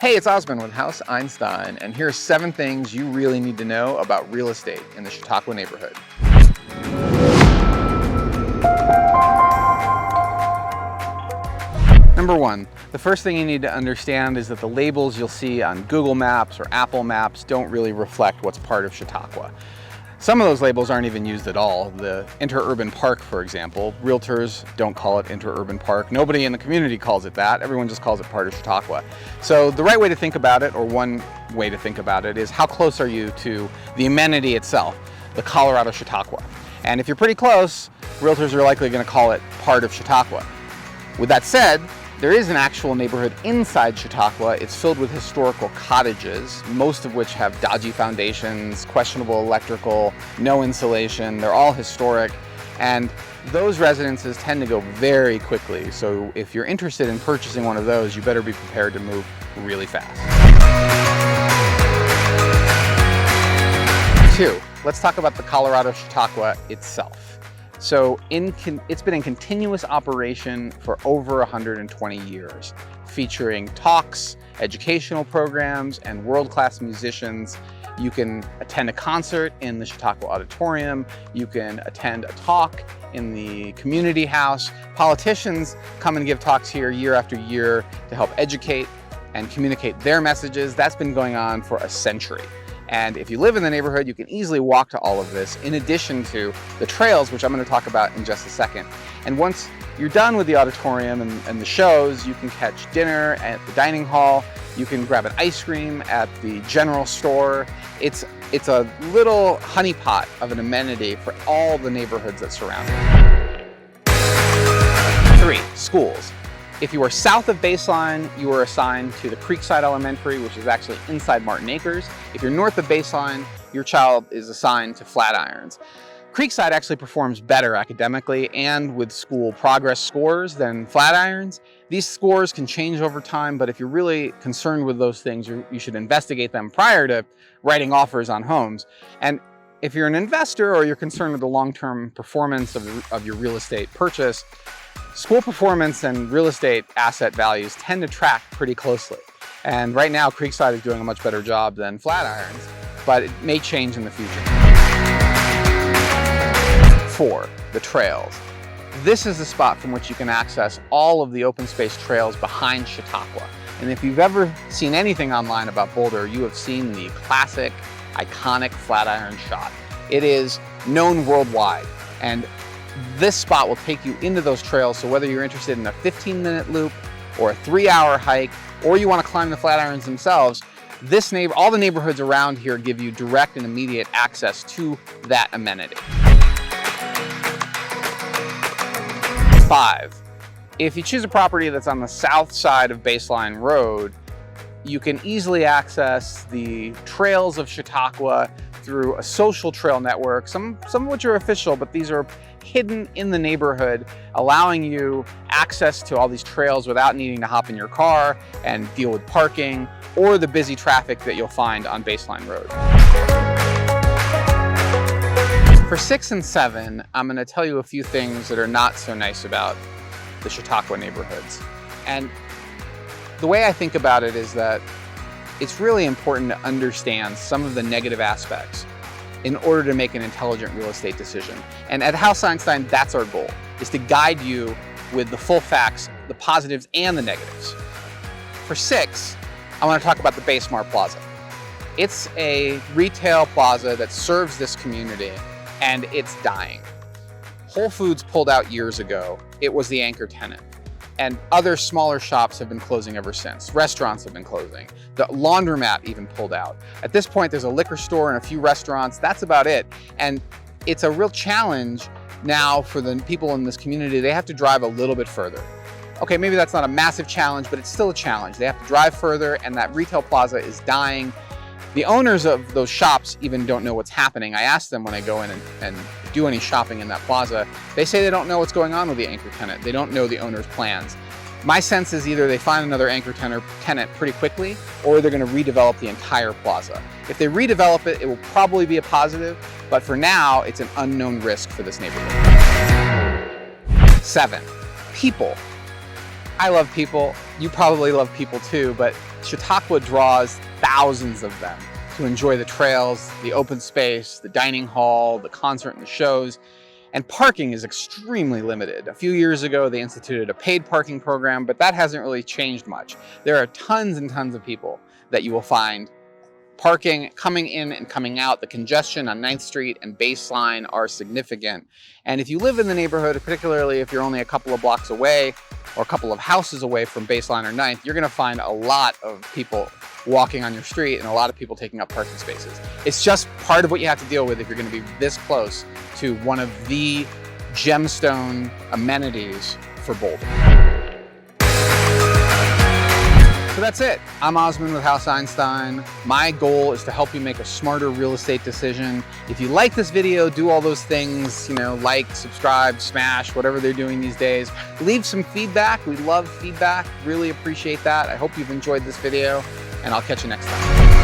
Hey, it's Osman with House Einstein, and here's 7 things you really need to know about real estate in the Chautauqua neighborhood. Number 1, the first thing you need to understand is that the labels you'll see on Google Maps or Apple Maps don't really reflect what's part of Chautauqua. Some of those labels aren't even used at all. The interurban park, for example, realtors don't call it interurban park. Nobody in the community calls it that. Everyone just calls it part of Chautauqua. So the right way to think about it, or one way to think about it, is how close are you to the amenity itself, the Colorado Chautauqua? And if you're pretty close, realtors are likely going to call it part of Chautauqua. With that said, there is an actual neighborhood inside Chautauqua. It's filled with historical cottages, most of which have dodgy foundations, questionable electrical, no insulation. They're all historic, and those residences tend to go very quickly. So if you're interested in purchasing one of those, you better be prepared to move really fast. 2, let's talk about the Colorado Chautauqua itself. So it's been in continuous operation for over 120 years, featuring talks, educational programs, and world-class musicians. You can attend a concert in the Chautauqua Auditorium. You can attend a talk in the community house. Politicians come and give talks here year after year to help educate and communicate their messages. That's been going on for a century. And if you live in the neighborhood, you can easily walk to all of this, in addition to the trails, which I'm going to talk about in just a second. And once you're done with the auditorium and the shows, you can catch dinner at the dining hall. You can grab an ice cream at the general store. It's a little honeypot of an amenity for all the neighborhoods that surround it. 3, schools. If you are south of Baseline, you are assigned to the Creekside Elementary, which is actually inside Martin Acres. If you're north of Baseline, your child is assigned to Flatirons. Creekside actually performs better academically and with school progress scores than Flatirons. These scores can change over time, but if you're really concerned with those things, you should investigate them prior to writing offers on homes. And if you're an investor or you're concerned with the long-term performance of your real estate purchase, school performance and real estate asset values tend to track pretty closely. And right now, Creekside is doing a much better job than Flatirons, but it may change in the future. 4, the trails. This is the spot from which you can access all of the open space trails behind Chautauqua. And if you've ever seen anything online about Boulder, you have seen the classic, iconic Flatiron shot. It is known worldwide, and this spot will take you into those trails. So whether you're interested in a 15-minute loop or a 3-hour hike, or you want to climb the Flatirons themselves, all the neighborhoods around here give you direct and immediate access to that amenity. 5, if you choose a property that's on the south side of Baseline Road, you can easily access the trails of Chautauqua through a social trail network, some of which are official, but these are hidden in the neighborhood, allowing you access to all these trails without needing to hop in your car and deal with parking or the busy traffic that you'll find on Baseline Road. For 6 and 7, I'm going to tell you a few things that are not so nice about the Chautauqua neighborhoods. And the way I think about it is that it's really important to understand some of the negative aspects in order to make an intelligent real estate decision. And at House Einstein, that's our goal, is to guide you with the full facts, the positives and the negatives. For 6, I want to talk about the Basemar Plaza. It's a retail plaza that serves this community, and it's dying. Whole Foods pulled out years ago. It was the anchor tenant. And other smaller shops have been closing ever since. Restaurants have been closing. The laundromat even pulled out. At this point, there's a liquor store and a few restaurants. That's about it. And it's a real challenge now for the people in this community. They have to drive a little bit further. Okay, maybe that's not a massive challenge, but it's still a challenge. They have to drive further, and that retail plaza is dying. The owners of those shops even don't know what's happening. I asked them when I go in and do any shopping in that plaza. They say they don't know what's going on with the anchor tenant. They don't know the owner's plans. My sense is either they find another anchor tenant pretty quickly, or they're going to redevelop the entire plaza. If they redevelop it, it will probably be a positive, but for now, it's an unknown risk for this neighborhood. 7, people. I love people. You probably love people too, but Chautauqua draws thousands of them to enjoy the trails, the open space, the dining hall, the concert and the shows. And parking is extremely limited. A few years ago, they instituted a paid parking program, but that hasn't really changed much. There are tons and tons of people that you will find parking, coming in and coming out. The congestion on 9th Street and Baseline are significant. And if you live in the neighborhood, particularly if you're only a couple of blocks away or a couple of houses away from Baseline or 9th, you're gonna find a lot of people walking on your street and a lot of people taking up parking spaces. It's just part of what you have to deal with if you're gonna be this close to one of the gemstone amenities for Boulder. So that's it. I'm Osman with House Einstein. My goal is to help you make a smarter real estate decision. If you like this video, do all those things, like, subscribe, smash, whatever they're doing these days. Leave some feedback. We love feedback. Really appreciate that. I hope you've enjoyed this video, and I'll catch you next time.